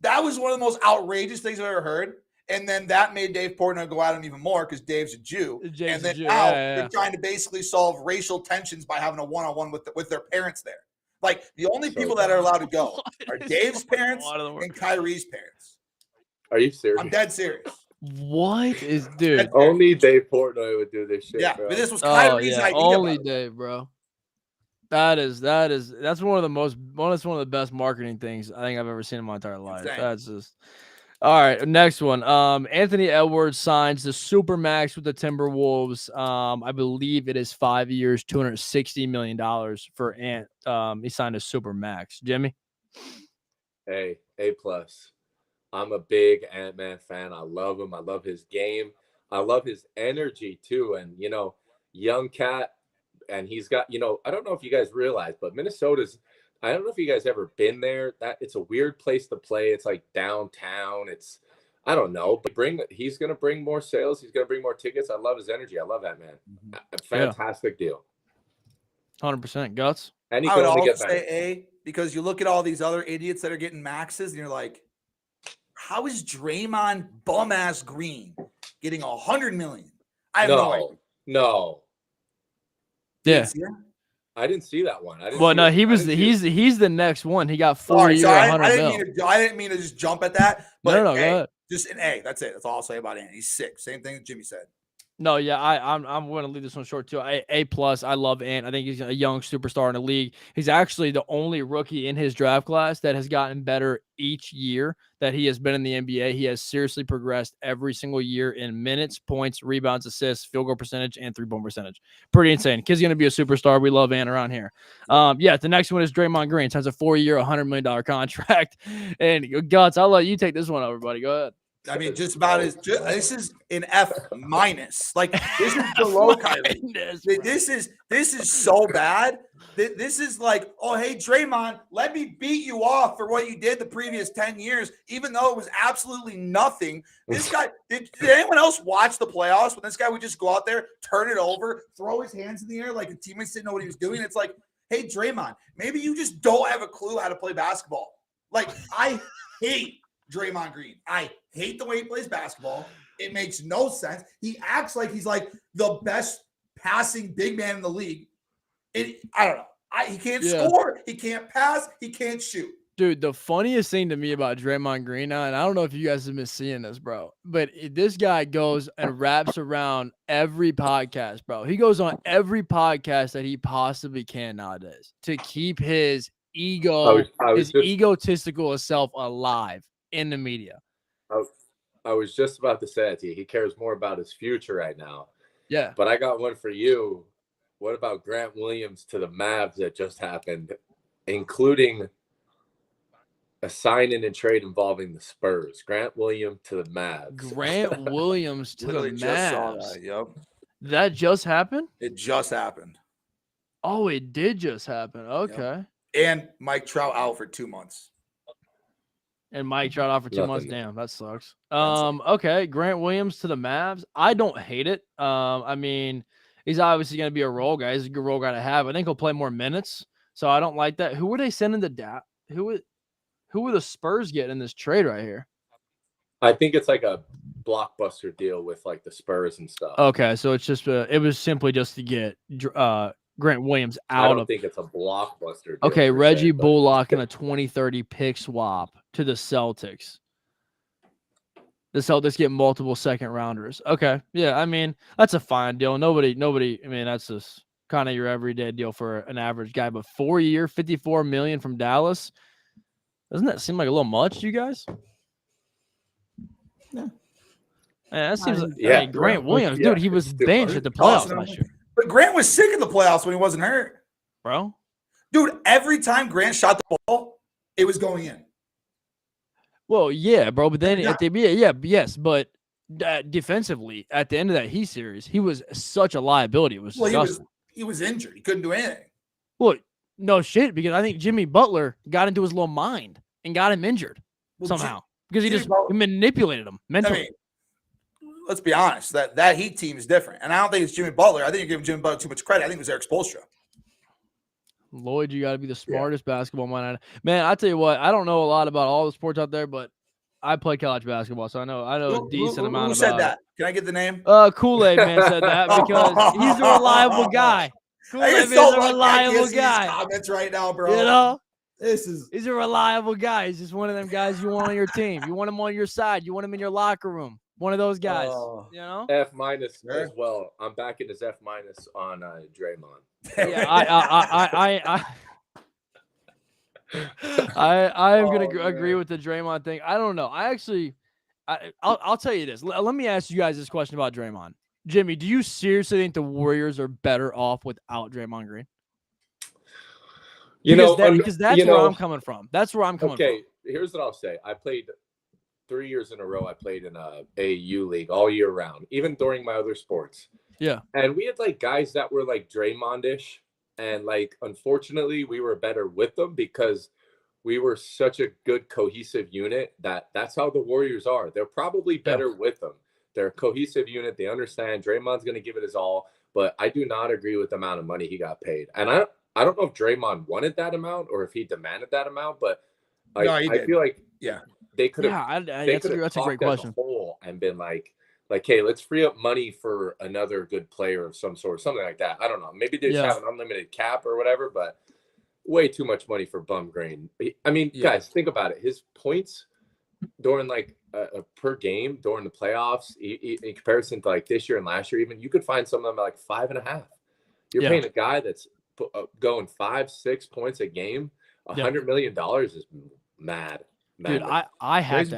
that was one of the most outrageous things I've ever heard. And then that made Dave Portnoy go at him even more because Dave's a Jew. Now they're trying to basically solve racial tensions by having a one-on-one with their parents there. Like, the only people that are allowed to go are Dave's parents and Kyrie's parents. Are you serious? I'm dead serious. What is, dude? Only Dave Portnoy would do this shit. Yeah, bro. But this was Kyrie's idea. Only Dave, bro. That's one of the best marketing things I think I've ever seen in my entire life. Insane. That's just. All right, next one. Anthony Edwards signs the Supermax with the Timberwolves. I believe it is 5 years, $260 million for Ant. He signed a Supermax. Jimmy? Hey, A+. I'm a big Ant-Man fan. I love him. I love his game. I love his energy, too. And, young cat. And he's got, I don't know if you guys realize, but Minnesota's, I don't know if you guys ever been there. That it's a weird place to play. It's like downtown. I don't know, but he's going to bring more sales. He's going to bring more tickets. I love his energy. I love that man. A fantastic deal. 100%. Guts? And he I can would only also say A, because you look at all these other idiots that are getting maxes and you're like, how is Draymond bum-ass Green getting $100 million? I have no idea. No. Yeah. I didn't see that one. He's the next one. He got 4 years, $100 million. I didn't mean to just jump at that. But no, just an A. That's it. That's all I'll say about Ant. He's sick. Same thing that Jimmy said. No, yeah, I'm going to leave this one short too. A plus. I love Ant. I think he's a young superstar in the league. He's actually the only rookie in his draft class that has gotten better each year that he has been in the NBA. He has seriously progressed every single year in minutes, points, rebounds, assists, field goal percentage, and 3-point percentage. Pretty insane. Kid's going to be a superstar. We love Ant around here. Yeah, the next one is Draymond Green. Has a 4-year, $100 million contract. And Guts, I'll let you take this one over, buddy. Go ahead. I mean, just about as this is an F minus. Like this is below Kyrie. This is so bad. This is like, oh hey Draymond, let me beat you off for what you did the previous 10 years, even though it was absolutely nothing. This guy, did anyone else watch the playoffs when this guy would just go out there, turn it over, throw his hands in the air like the teammates didn't know what he was doing? It's like, hey Draymond, maybe you just don't have a clue how to play basketball. Like I hate Draymond Green. I hate the way he plays basketball. It makes no sense. He acts like he's like the best passing big man in the league. I don't know. He can't score. He can't pass. He can't shoot. Dude, the funniest thing to me about Draymond Green now, and I don't know if you guys have been seeing this, bro, but this guy goes and wraps around every podcast, bro. He goes on every podcast that he possibly can nowadays to keep his ego, his egotistical self alive in the media. I was just about to say it to you. He cares more about his future right now. Yeah. But I got one for you. What about Grant Williams to the Mavs that just happened, including a sign-in and trade involving the Spurs? Grant Williams to the Mavs. Grant Williams to the Mavs. Just saw that. Yep. That just happened? It just happened. Oh, it did just happen. Okay. Yep. And Mike Trout out for 2 months. And Mike Trout out for 2 months. Damn, that sucks. Okay, Grant Williams to the Mavs. I don't hate it. I mean, he's obviously going to be a role guy. He's a good role guy to have. I think he'll play more minutes, so I don't like that. Who were they sending to Who were the Spurs getting in this trade right here? I think it's like a blockbuster deal with like the Spurs and stuff. Okay, so it's just it was simply just to get Grant Williams out. I don't think it's a blockbuster deal. Okay, Reggie Bullock and a 2030 pick swap to the Celtics. The Celtics get multiple second rounders. Okay. Yeah, I mean, that's a fine deal. Nobody, I mean, that's just kind of your everyday deal for an average guy. But 4-year, $54 million from Dallas. Doesn't that seem like a little much to you guys? Yeah. That seems like hey, Grant Williams, dude, he was benched at the playoffs last year. But Grant was sick in the playoffs when he wasn't hurt. Bro. Dude, every time Grant shot the ball, it was going in. Well, yeah, bro, but then but defensively, at the end of that Heat series, he was such a liability. It was he was injured. He couldn't do anything. Well, no shit, because I think Jimmy Butler got into his little mind and got him injured somehow because he manipulated him mentally. I mean, let's be honest, that Heat team is different, and I don't think it's Jimmy Butler. I think you're giving Jimmy Butler too much credit. I think it was Eric Spoelstra. Lloyd, you got to be the smartest basketball mind. Man, I tell you what, I don't know a lot about all the sports out there, but I play college basketball, so I know a decent amount. Who said that? Can I get the name? Kool-Aid Man said that because he's a reliable guy. Kool-Aid Man's a reliable guy. Comments right now, bro. You know, he's a reliable guy. He's just one of them guys you want on your team. You want him on your side. You want him in your locker room. One of those guys. You know, F- as well. I'm backing his F- on Draymond. Yeah, I am gonna agree with the Draymond thing. I don't know. I'll tell you this. Let me ask you guys this question about Draymond. Jimmy, do you seriously think the Warriors are better off without Draymond Green? Because that's where I'm coming from. That's where I'm coming from. Okay, here's what I'll say. I played 3 years in a row. I played in a AAU league all year round, even during my other sports. Yeah. And we had like guys that were like Draymond-ish. And like, unfortunately, we were better with them because we were such a good cohesive unit that's how the Warriors are. They're probably better with them. They're a cohesive unit. They understand Draymond's going to give it his all, but I do not agree with the amount of money he got paid. And I don't know if Draymond wanted that amount or if he demanded that amount, but I feel like they could have. That's a great question. And been like, hey, let's free up money for another good player of some sort, something like that. I don't know. Maybe they just have an unlimited cap or whatever, but way too much money for Bum Green. I mean, guys, think about it. His points during like a per game during the playoffs, in comparison to like this year and last year, even you could find some of them at like 5.5. You're paying a guy that's going 5-6 points a game. $100 million is mad. Dude, I have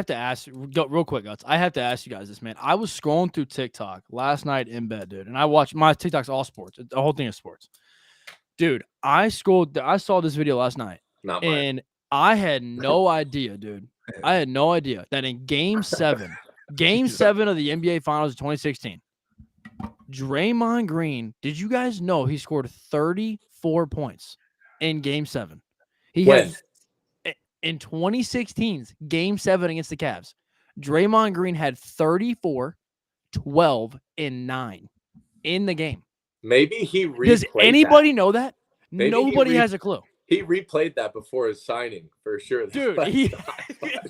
to ask real quick, guys. I have to ask you guys this, man. I was scrolling through TikTok last night in bed, dude, and I watched my TikTok's all sports. The whole thing is sports. Dude, I saw this video last night. Not mine. And I had no idea, dude. I had no idea that in game 7 of the NBA Finals of 2016, Draymond Green, did you guys know he scored 34 points in game 7? Had in 2016's game 7 against the Cavs. Draymond Green had 34, 12, and 9 in the game. Maybe he replayed. Does anybody know that? Maybe nobody has a clue. He replayed that before his signing for sure. Dude, he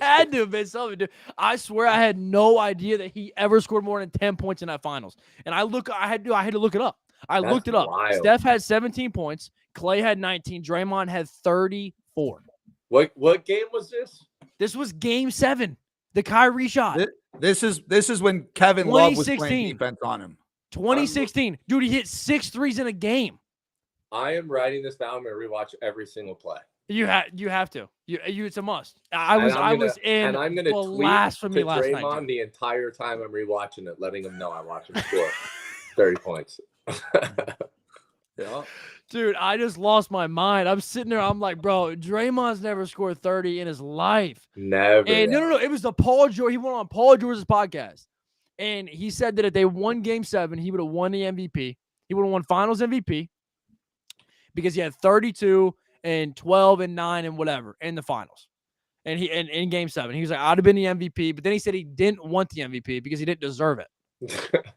had to have been something, dude. I swear I had no idea that he ever scored more than 10 points in that finals. And I had to look it up. I looked it up. Wild. Steph had 17 points. Clay had 19. Draymond had 34. What game was this? This was game 7. The Kyrie shot. This is when Kevin Love was playing defense on him. 2016. Dude, he hit 6 threes in a game. I am writing this down. I'm gonna rewatch every single play. You have to. It's a must. I was in blasphemy last night. Draymond the entire time I'm rewatching it, letting him know I watched him score 30 points. Yeah. Dude, I just lost my mind. I'm sitting there. I'm like, bro, Draymond's never scored 30 in his life. Never. And no. It was the Paul George. He went on Paul George's podcast. And he said that if they won game 7, he would have won the MVP. He would have won finals MVP because he had 32 and 12 and 9 and whatever in the finals. And in game 7, he was like, I'd have been the MVP. But then he said he didn't want the MVP because he didn't deserve it.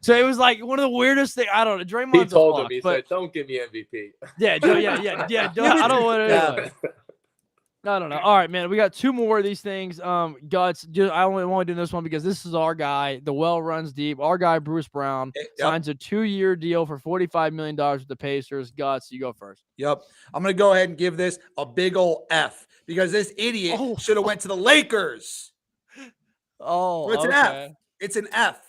So it was like one of the weirdest things. I don't know. Draymond's he told him, he said, don't give me MVP. Yeah. I don't want to. I don't know. All right, man. We got 2 more of these things. Guts. I only want to do this one because this is our guy. The well runs deep. Our guy, Bruce Brown, signs a 2-year deal for $45 million with the Pacers. Guts, you go first. Yep. I'm going to go ahead and give this a big old F because this idiot should have went to the Lakers. Oh, it's an F. It's an F.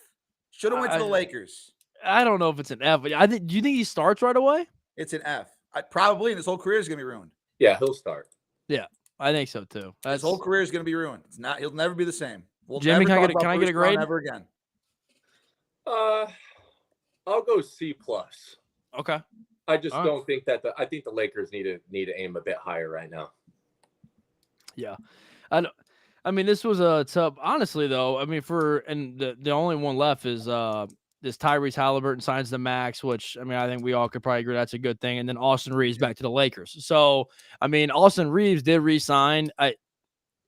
Should have went to the Lakers. I don't know if it's an F, but do you think he starts right away? It's an F. Probably, and his whole career is going to be ruined. Yeah, he'll start. Yeah, I think so too. His whole career is going to be ruined. It's not. He'll never be the same. Jimmy, can I get a grade? Never again. I'll go C+. Okay. I just don't think that I think the Lakers need to aim a bit higher right now. Yeah, I mean, this was a tough. Honestly, though, I mean, the only one left is this Tyrese Halliburton signs the max, which I mean, I think we all could probably agree that's a good thing. And then Austin Reeves back to the Lakers. So I mean, Austin Reeves did re-sign. Do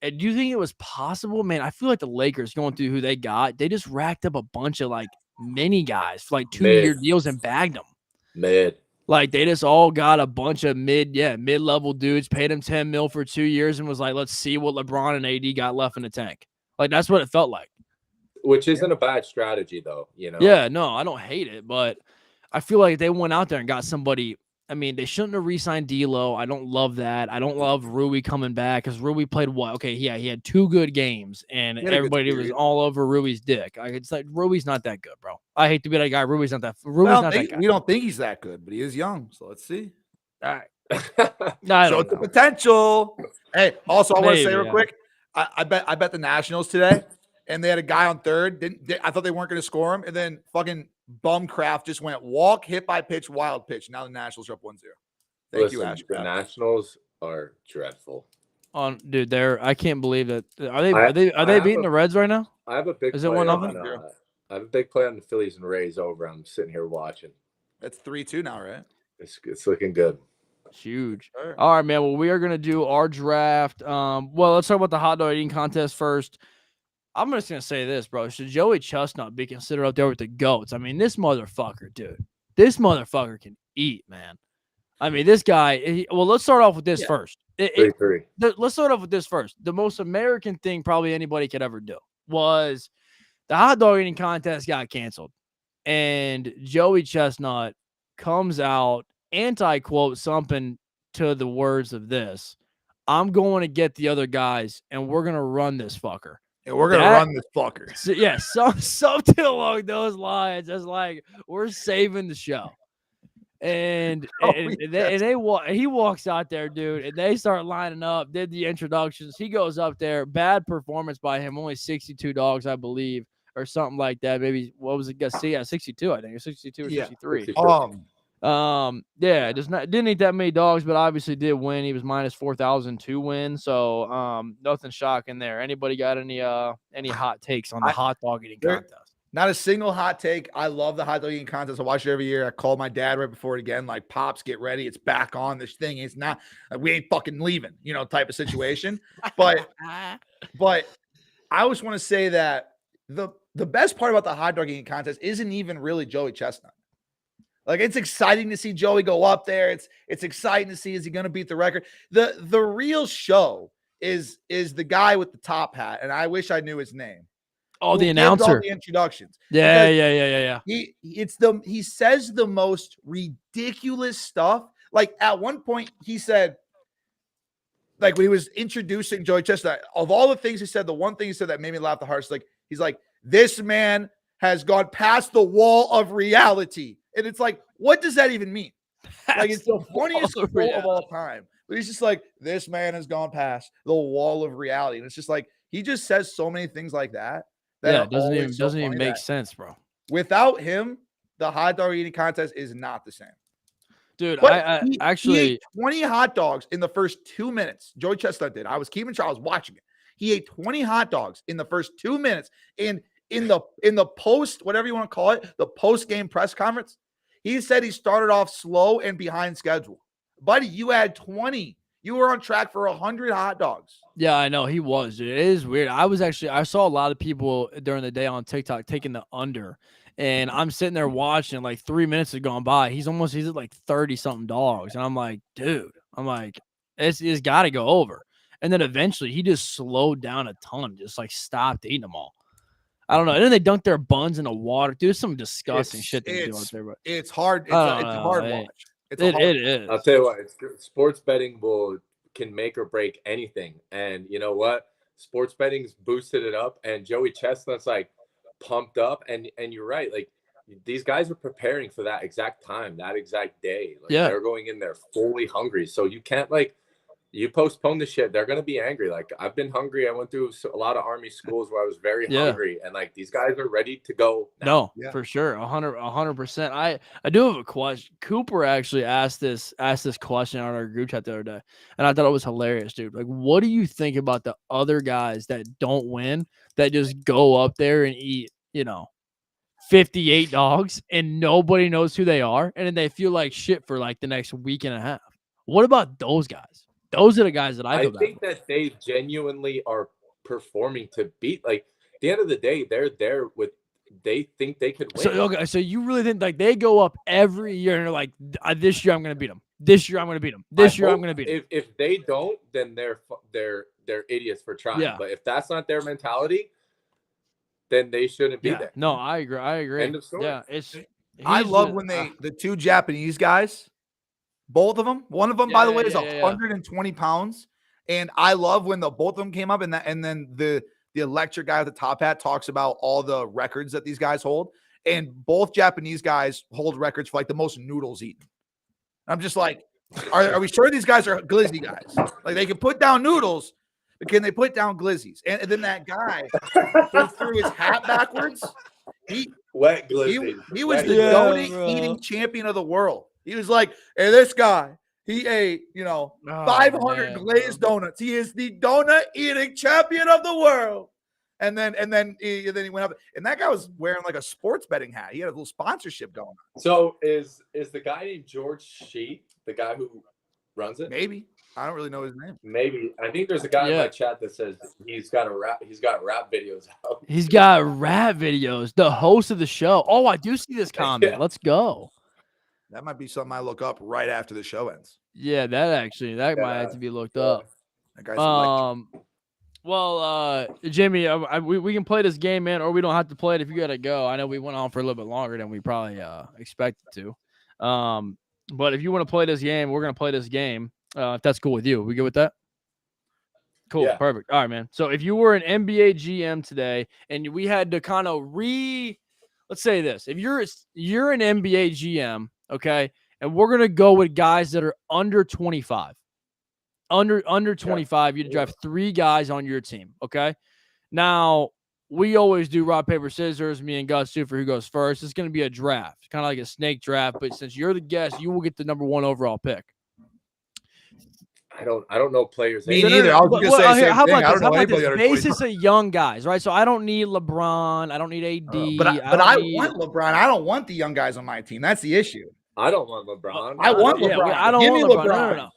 you think it was possible, man? I feel like the Lakers going through who they got, they just racked up a bunch of like mini guys for like 2-year deals and bagged them. Like they just all got a bunch of mid-level dudes, paid them $10 million for 2 years and was like, let's see what LeBron and AD got left in the tank. Like that's what it felt like. Which isn't a bad strategy though, you know? Yeah, no, I don't hate it, but I feel like they went out there and got somebody. I mean, they shouldn't have re-signed D'Lo. I don't love that. I don't love Rui coming back because Rui played what? Okay, yeah, he had 2 good games, and everybody was all over Rui's dick. It's like Rui's not that good, bro. I hate to be that guy. Rui's not that guy. We don't think he's that good, but he is young, so let's see. All right. So the potential. Hey, also I want to say real quick, I bet the Nationals today, and they had a guy on third. I thought they weren't going to score him, and then fucking Bumcraft just went walk, hit by pitch, wild pitch. Now the Nationals are up 1-0. Thank you, Ash. The Nationals are dreadful. Dude, I can't believe that. Are they beating the Reds right now? I have a big. Is it 1-0? I have a big play on the Phillies and Rays over. I'm sitting here watching. It's 3-2 now, right? It's looking good. Huge. Sure. All right, man. Well, we are gonna do our draft. Well, let's talk about the hot dog eating contest first. I'm just going to say this, bro. Should Joey Chestnut be considered up there with the GOATs? I mean, this motherfucker, dude. This motherfucker can eat, man. I mean, this guy. Let's start off with this first. Let's start off with this first. The most American thing probably anybody could ever do was the hot dog eating contest got canceled. And Joey Chestnut comes out, anti-quote something to the words of this. I'm going to get the other guys, and we're gonna run this fucker. And we're gonna run this fucker. So, yeah, something along those lines. It's like we're saving the show. And he walks out there, dude, and they start lining up, did the introductions. He goes up there, bad performance by him, only 62 dogs, I believe, or something like that. Maybe what was it? Yeah, 62, I think, or 62 or 63. Yeah, didn't eat that many dogs, but obviously did win. He was minus 4,000 to win, so nothing shocking there. Anybody got any hot takes on the hot dog eating contest? Not a single hot take. I love the hot dog eating contest. I watch it every year. I call my dad right before it again, like, Pops, get ready. It's back on. This thing is not, we ain't fucking leaving, type of situation. But I always want to say that the best part about the hot dog eating contest isn't even really Joey Chestnut. Like, it's exciting to see Joey go up there. It's exciting to see, is he going to beat the record? The real show is the guy with the top hat, and I wish I knew his name. Oh, the announcer. All the introductions. Yeah. He says the most ridiculous stuff. Like, at one point he said, like, when he was introducing Joey Chestnut, of all the things he said, the one thing he said that made me laugh the hardest, like, he's like, this man has gone past the wall of reality. And it's like, what does that even mean? Like, it's the funniest quote of all time. But he's just like, this man has gone past the wall of reality. And it's just like, he just says so many things like that. It doesn't even make sense, bro. Without him, the hot dog eating contest is not the same. Dude, he ate 20 hot dogs in the first 2 minutes. Joey Chestnut did. I was keeping track. I was watching it. He ate 20 hot dogs in the first 2 minutes. And in the post, whatever you want to call it, the post-game press conference, he said he started off slow and behind schedule. Buddy, you had 20. You were on track for 100 hot dogs. Yeah, I know he was. Dude. It is weird. I saw a lot of people during the day on TikTok taking the under, and I'm sitting there watching. Like 3 minutes had gone by. He's at like 30 something dogs, and I'm like, dude, it's got to go over. And then eventually he just slowed down a ton, just like stopped eating them all. I don't know. And then they dunk their buns in the water. Dude, some disgusting shit they do out there. But it's hard. It's a hard watch. It is. I'll tell you what, sports betting can make or break anything. And you know what? Sports betting's boosted it up, and Joey Chestnut's like pumped up. And you're right. Like, these guys are preparing for that exact time, that exact day. Like, they're going in there fully hungry. So you can't, like, you postpone the shit, they're gonna be angry. Like, I've been hungry. I went through a lot of Army schools where I was very hungry, and like, these guys are ready to go now. No, for sure, 100%. I do have a question. Cooper actually asked this question on our group chat the other day, and I thought it was hilarious, dude. Like, what do you think about the other guys that don't win, that just go up there and eat, 58 dogs, and nobody knows who they are, and then they feel like shit for like the next week and a half? What about those guys? Those are the guys that I think that they genuinely are performing to beat. Like, at the end of the day, they're there with. They think they could win. So you really think, like, they go up every year and they're like, this year I'm going to beat them. This year I'm going to beat them. This year I'm going to beat them. If they don't, then they're idiots for trying. Yeah. But if that's not their mentality, then they shouldn't be there. No, I agree. End of story. Yeah, I love when the two Japanese guys. Both of them. One of them, by the way, is 120 pounds. And I love when both of them came up, and then the electric guy with the top hat talks about all the records that these guys hold. And both Japanese guys hold records for like the most noodles eaten. I'm just like, are we sure these guys are glizzy guys? Like, they can put down noodles, but can they put down glizzies? And then that guy who threw his hat backwards. Wet glizzy. He was the donut eating champion of the world. He was like, hey, this guy, he ate, 500 glazed donuts. He is the donut eating champion of the world. And then he went up, and that guy was wearing like a sports betting hat. He had a little sponsorship going on. So is the guy named George Sheet the guy who runs it? Maybe. I don't really know his name. Maybe. I think there's a guy in my chat that says he's got rap videos out. He's got rap videos. The host of the show. Oh, I do see this comment. Let's go. That might be something I look up right after the show ends. Yeah, that might have to be looked up. That guy's well, Jimmy, we can play this game, man, or we don't have to play it if you gotta go. I know we went on for a little bit longer than we probably expected to. But if you want to play this game, we're gonna play this game. If that's cool with you, we good with that? Cool. Yeah. Perfect. All right, man. So if you were an NBA GM today and we had to kind of let's say this, if you're an NBA GM, okay, and we're going to go with guys that are under 25, under 25, you'd draft 3 guys on your team. Okay. Now we always do rock, paper, scissors, me and Gus do for who goes first. It's going to be a draft, kind of like a snake draft, but since you're the guest, you will get the number 1 overall pick. I don't know players. Me neither. I was going to say the same how thing. about I this? don't know How about anybody this? under Basis of young guys, right? So I don't need LeBron. I don't need AD. But I want LeBron. I don't want the young guys on my team. That's the issue. I don't want LeBron. I want LeBron. Yeah, I don't Give want me LeBron. No.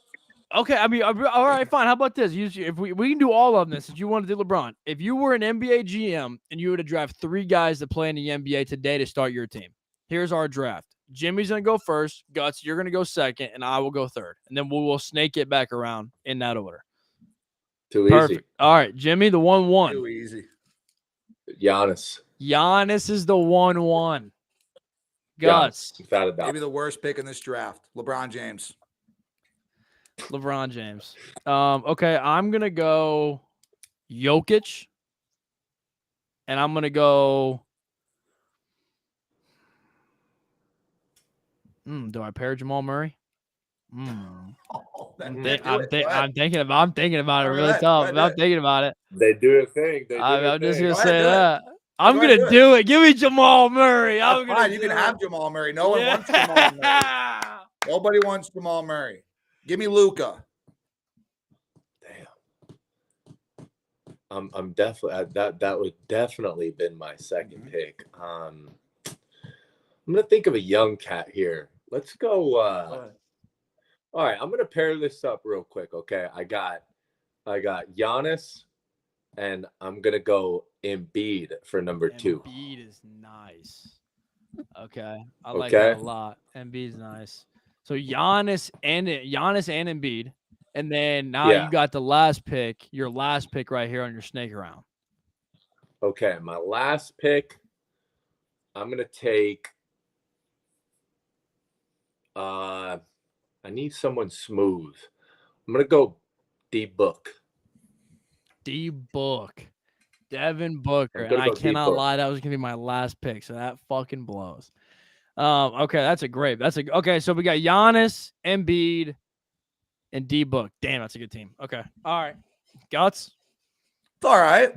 Okay, I mean, all right, fine. How about this? If we can do all of this, if you want to do LeBron, if you were an NBA GM and you were to draft 3 guys to play in the NBA today to start your team, here's our draft. Jimmy's going to go first. Guts, you're going to go second, and I will go third. And then we will snake it back around in that order. Too Perfect. easy. All right, Jimmy, the 1-1. Too easy. Giannis. Giannis is the 1-1. Guts. Without a doubt. Maybe the worst pick in this draft. LeBron James. LeBron James. Okay, I'm going to go Jokic. And I'm going to go do I pair Jamal Murray? I'm thinking about it really tough. I'm thinking about it. They do a thing. I'm just going to say that. I'm going to do it. Give me Jamal Murray. I'm fine. You can have Jamal Murray. No one wants Jamal Murray. Nobody wants Jamal Murray. Give me Luka. Damn. I'm definitely that would definitely been my second pick. I'm gonna think of a young cat here. Let's go. All right, I'm gonna pair this up real quick. Okay, I got Giannis, and I'm gonna go Embiid for number 2. Embiid is nice. Okay, I like that a lot. Embiid's nice. So Giannis and Embiid, and then now you got the last pick. Your last pick right here on your snake around. Okay, my last pick. I'm gonna take. I need someone smooth. I'm gonna go D-Book. D-Book. Devin Booker. And I cannot lie, that was gonna be my last pick. So that fucking blows. Okay, okay. So we got Giannis, Embiid, and D-Book. Damn, that's a good team. Okay. All right. Guts? It's all right.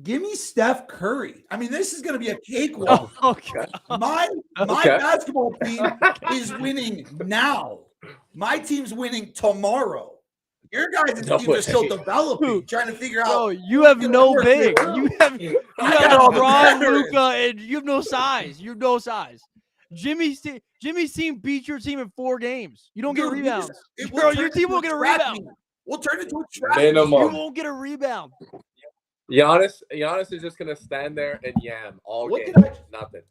Give me Steph Curry. I mean, this is going to be a cakewalk. Oh, okay. My basketball team is winning now. My team's winning tomorrow. Your guys' teams are still developing, trying to figure out. Bro, you have no big. You have LeBron, Luka, and you have no size. You have no size. Jimmy's team beat your team in 4 games. You don't get rebounds. Bro, your team won't get a rebound. We'll turn it into a trap. You won't get a rebound. Giannis is just gonna stand there and yam all game. Nothing.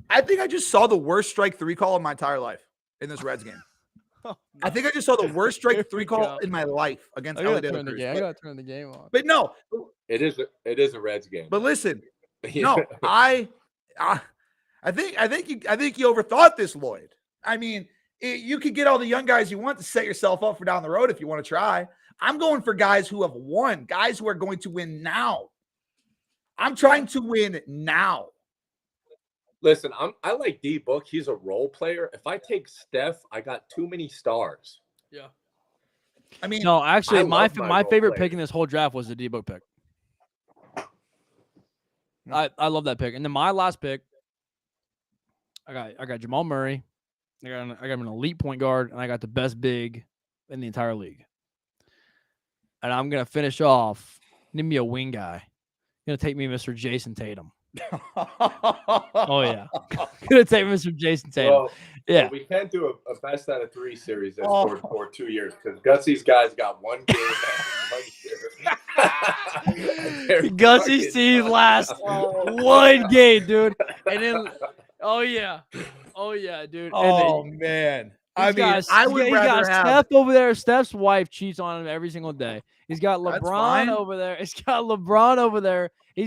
I think I just saw the worst strike 3 call of my entire life in this Reds game. Oh, no. I think I just saw the worst strike 3 call in my life against LA Lakers. I gotta turn the game on. But no, it is a Reds game. But listen, no, I think you overthought this, Lloyd. I mean, you could get all the young guys you want to set yourself up for down the road if you want to try. I'm going for guys who have won, guys who are going to win now. I'm trying to win now. Listen, I like D-Book. He's a role player. If I take Steph, I got too many stars. Yeah. I mean, no, actually, my favorite pick in this whole draft was the D-Book pick. I love that pick. And then my last pick, I got Jamal Murray. I got an elite point guard, and I got the best big in the entire league. And I'm gonna finish off. Need me a wing guy. Gonna take me Mr. Jason Tatum. Oh yeah, gonna take Mr. Jason Tatum. Well, yeah, well, we can't do a best out of 3 series for 2 years because Gutsy's guys got 1 game and 1 year. Gutsy's team last 1 game, dude. And then, oh yeah, dude. Oh man. I mean, I would rather have Steph over there. Steph's wife cheats on him every single day. He's got LeBron over there. He's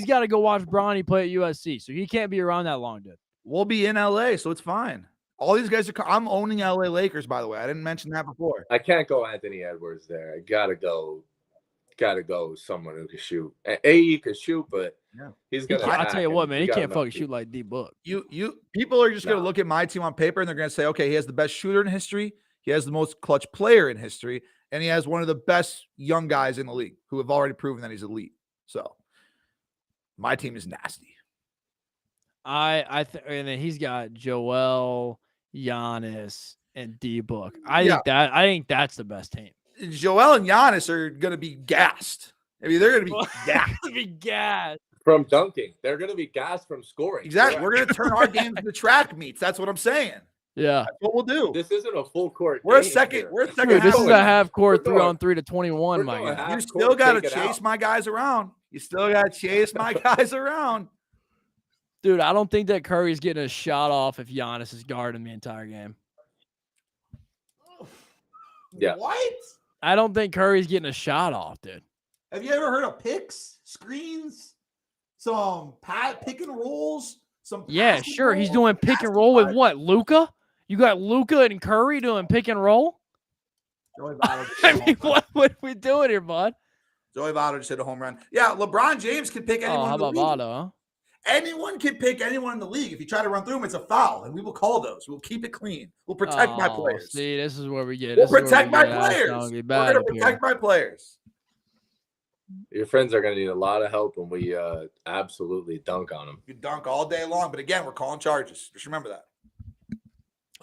got to go watch Bronny play at USC, so he can't be around that long, dude. We'll be in LA, so it's fine. All these guys are. I'm owning LA Lakers, by the way. I didn't mention that before. I can't go Anthony Edwards there. I gotta go got to go with someone who can shoot. AE can shoot, but he's gonna. I'll tell you what, man, he can't enough fucking shoot like D-Book. People are just gonna look at my team on paper and they're gonna say, okay, he has the best shooter in history, he has the most clutch player in history, and he has one of the best young guys in the league who have already proven that he's elite. So my team is nasty. And then he's got Joel, Giannis, and D-Book. I think that's the best team. Joel and Giannis are gonna be gassed. I mean, they're gonna be gassed. From dunking. They're gonna be gassed from scoring. Exactly. We're gonna turn our games into track meets. That's what I'm saying. Yeah, that's what we'll do. This isn't a full court. We're a second. Dude, this is a half court 3-on-3 to 21, my guy. You still got to chase my guys around. You still got to chase my guys around. Dude, I don't think that Curry's getting a shot off if Giannis is guarding the entire game. Yeah. What? I don't think Curry's getting a shot off, dude. Have you ever heard of picks, screens, some pick and rolls? Yeah, sure. He's doing pick and roll with what? Luka? You got Luka and Curry doing pick and roll? I mean, what are we doing here, bud? Joey Votto just hit a home run. Yeah, LeBron James can pick anyone in the league. Votto, huh? Anyone can pick anyone in the league. If you try to run through them, it's a foul, and we will call those. We'll keep it clean. We'll protect my players. See, this is where we get. We'll protect my players. We're going to protect my players. Your friends are going to need a lot of help when we absolutely dunk on them. You dunk all day long, but again, we're calling charges. Just remember that.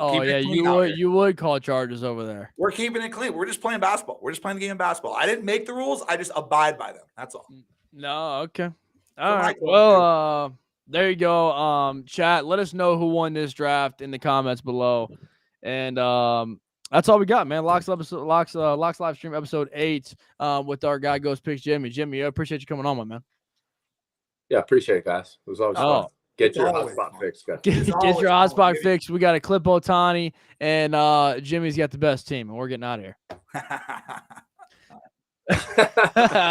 Oh, yeah, you would call charges over there. We're keeping it clean. We're just playing basketball. We're just playing the game of basketball. I didn't make the rules. I just abide by them. That's all. No, okay. All right. Well, there you go. Chat, let us know who won this draft in the comments below. And that's all we got, man. Locks live stream episode 8 with our guy Ghost Picks Jimmy. Jimmy, I appreciate you coming on, my man. Yeah, appreciate it, guys. It was always fun. Get your hotspot fixed, guys. Get your hotspot fixed. We got to clip Otani, and Jimmy's got the best team, and we're getting out of here.